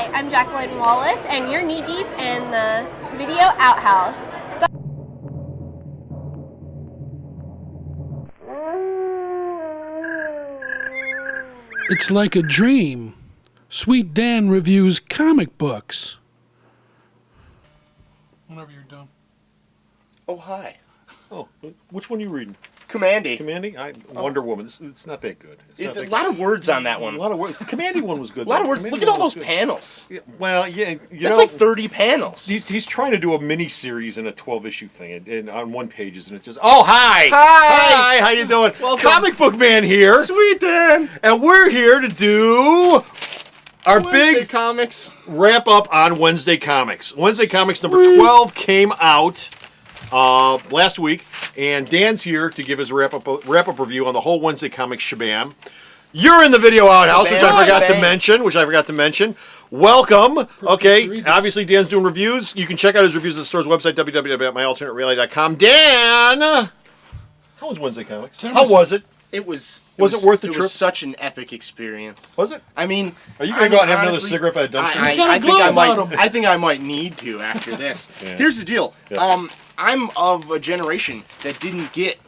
Hi, I'm Jacqueline Wallace, and you're knee-deep in the video outhouse. It's like a dream. Sweet Dan reviews comic books. Whenever you're done. Oh, hi. Oh, which one are you reading? Commandy. Commandy? Wonder Woman. It's not that good. A lot of words on that one. A lot of words. Commandy one was good. A lot of words. Commandy Look at all one was those good. panels. Yeah, well, yeah, That's like 30 panels. He's trying to do a mini series in a 12-issue thing, and on one page, and it just hi, how you doing? Welcome. Comic Book Man here, Sweet Dan. and we're here to do our Wednesday big comics. wrap up on Wednesday Comics. Wednesday Comics number 12 came out last week, and Dan's here to give his wrap up review on the whole Wednesday Comics shabam. You're in the video outhouse, which I forgot to mention. Welcome. Okay, obviously Dan's doing reviews. You can check out his reviews at the store's website, www.myalternatereality.com. Dan, how was Wednesday Comics? How was it? It was it worth the It trip? was such an epic experience. Was it? I mean, Are you going to go out and have another cigarette by a dumpster? I think I might need to after this. Yeah. Here's the deal. Yeah. I'm of a generation that didn't get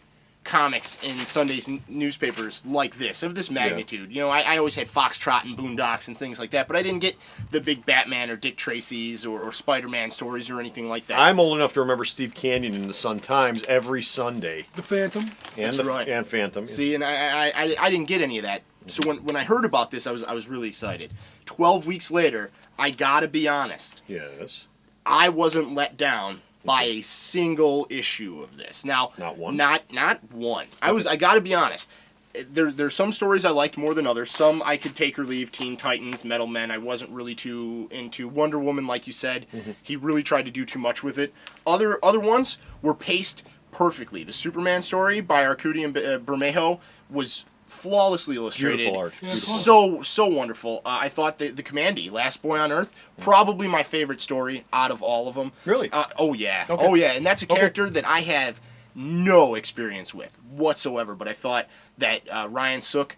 comics in Sunday's newspapers like this, of this magnitude. You know, I always had Foxtrot and Boondocks and things like that, but I didn't get the big Batman or Dick Tracy's or Spider-Man stories or anything like that. I'm old enough to remember Steve Canyon in the Sun-Times every Sunday. The Phantom. That's right. And Phantom. See, and I didn't get any of that. So when I heard about this, I was really excited. 12 weeks later, I gotta be honest, Yes. I wasn't let down by a single issue of this. Now, Not one? Not one. I gotta be honest. There's some stories I liked more than others. Some I could take or leave. Teen Titans, Metal Men. I wasn't really too into Wonder Woman, like you said. He really tried to do too much with it. Other ones were paced perfectly. The Superman story by Arcudi and Bermejo was flawlessly illustrated. Beautiful art. So wonderful. I thought the Commandy, Last Boy on Earth, probably my favorite story out of all of them. Really? Oh yeah. Okay. Oh yeah. And that's a character that I have no experience with whatsoever. But I thought that Ryan Sook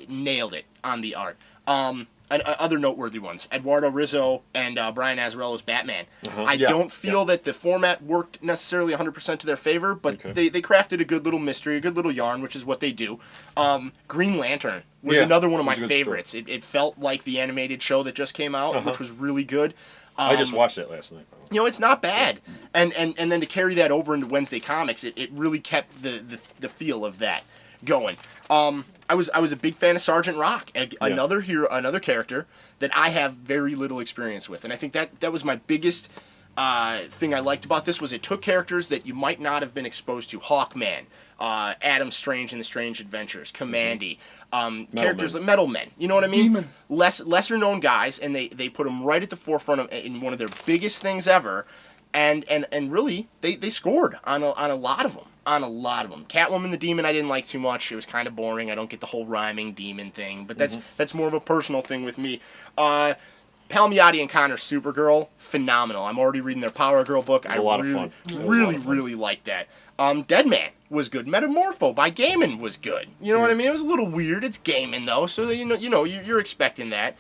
nailed it on the art. And other noteworthy ones, Eduardo Rizzo and Brian Azzarello's Batman. I don't feel that the format worked necessarily 100% to their favor, but they crafted a good little mystery, a good little yarn, which is what they do. Green Lantern was another one of my favorites. It felt like the animated show that just came out, which was really good. I just watched that last night. You know, it's not bad. And then to carry that over into Wednesday Comics, it really kept the feel of that going. I was a big fan of Sergeant Rock, another hero, another character that I have very little experience with, and I think that was my biggest thing I liked about this was it took characters that you might not have been exposed to. Hawkman, Adam Strange and the Strange Adventures, Commandy, characters like Metal Men. You know what I mean? Demon. Lesser known guys, and they put them right at the forefront of in one of their biggest things ever, and really they scored on a lot of them. Catwoman the Demon I didn't like too much. It was kind of boring. I don't get the whole rhyming demon thing, but that's more of a personal thing with me. Palmiotti and Connor Supergirl, phenomenal. I'm already reading their Power Girl book. It was a lot of fun. Really liked that. Deadman was good. Metamorpho by Gaiman was good. You know what I mean? It was a little weird. It's Gaiman though, so you're expecting that.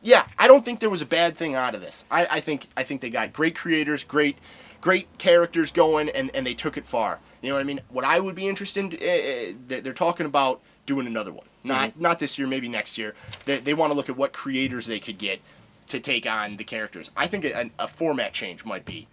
Yeah, I don't think there was a bad thing out of this. I think they got great creators, great characters going, and they took it far. You know what I mean? What I would be interested in, they're talking about doing another one. Not this year, maybe next year. They want to look at what creators they could get to take on the characters. I think a format change might be.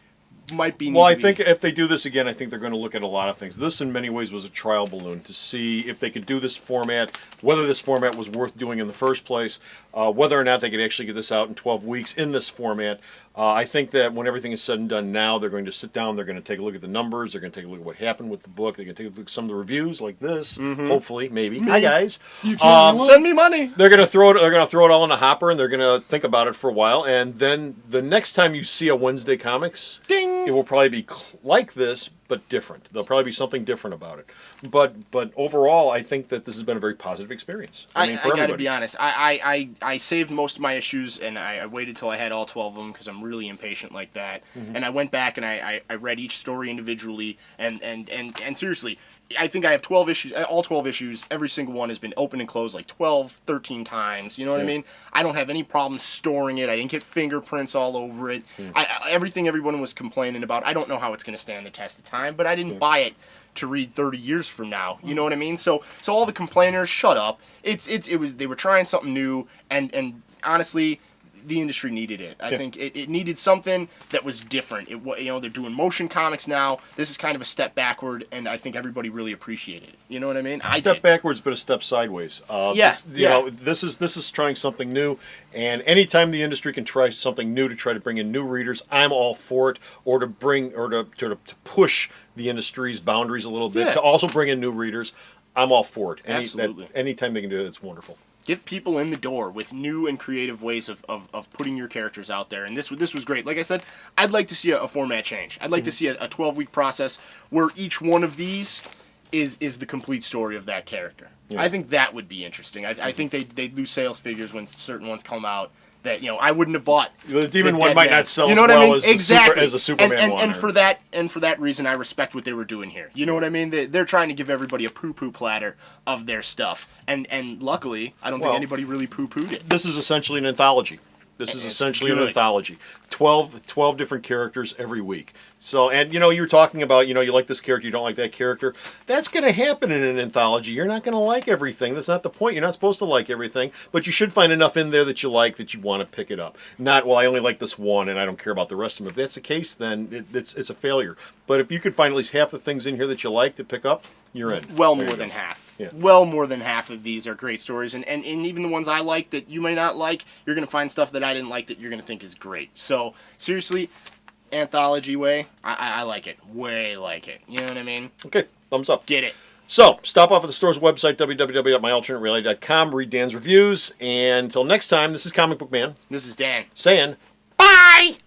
Well, I think if they do this again, I think they're going to look at a lot of things. This, in many ways, was a trial balloon to see if they could do this format, whether this format was worth doing in the first place, whether or not they could actually get this out in 12 weeks in this format. I think that when everything is said and done now, they're going to sit down, they're going to take a look at the numbers, they're going to take a look at what happened with the book, they're going to take a look at some of the reviews like this, hopefully, maybe. Hi, guys. Send me money. They're going to throw it all in a hopper, and they're going to think about it for a while, and then the next time you see a Wednesday Comics, Ding! it will probably be like this, but different. There'll probably be something different about it. But overall, I think that this has been a very positive experience. I mean, for I gotta everybody. be honest. I saved most of my issues, and I waited till I had all 12 of them because I'm really impatient like that. And I went back and I read each story individually, and seriously, I think I have 12 issues, all 12 issues. Every single one has been opened and closed like 12, 13 times. You know what I mean? I don't have any problem storing it. I didn't get fingerprints all over it. Everything everyone was complaining about, I don't know how it's going to stand the test of time, but I didn't buy it to read 30 years from now. You know what I mean? So all the complainers, shut up. They were trying something new, and honestly, the industry needed it. I think it needed something that was different. They're doing motion comics now. This is kind of a step backward, and I think everybody really appreciated it. You know what I mean? A step backwards, but a step sideways. This is trying something new, and anytime the industry can try something new to try to bring in new readers, I'm all for it. Or to push the industry's boundaries a little bit, to also bring in new readers, I'm all for it. Absolutely. Anytime they can do it, it's wonderful. Get people in the door with new and creative ways of putting your characters out there. And this was great. Like I said, I'd like to see a format change. I'd like to see a 12-week process where each one of these is the complete story of that character. Yeah. I think that would be interesting. I think they'd lose sales figures when certain ones come out that I wouldn't have bought. The Demon one might not sell as well as the Superman one. And for that reason, I respect what they were doing here. You know what I mean? They're trying to give everybody a poo-poo platter of their stuff. And luckily, I don't think anybody really poo-pooed it. This is essentially an anthology. This is essentially an anthology. 12 different characters every week. So, and you were talking about, you like this character, you don't like that character. That's going to happen in an anthology. You're not going to like everything. That's not the point. You're not supposed to like everything. But you should find enough in there that you like that you want to pick it up. Not, well, I only like this one and I don't care about the rest of them. If that's the case, then it's a failure. But if you could find at least half the things in here that you like to pick up, you're in. Well, more than half. Yeah. Well, more than half of these are great stories. And even the ones I like that you may not like, you're going to find stuff that I didn't like that you're going to think is great. So, seriously, anthology way, I like it. Way like it. You know what I mean? Okay, thumbs up. Get it. So, stop off at the store's website, www.myalternatereality.com, read Dan's reviews, and until next time, this is Comic Book Man. This is Dan. Saying, bye!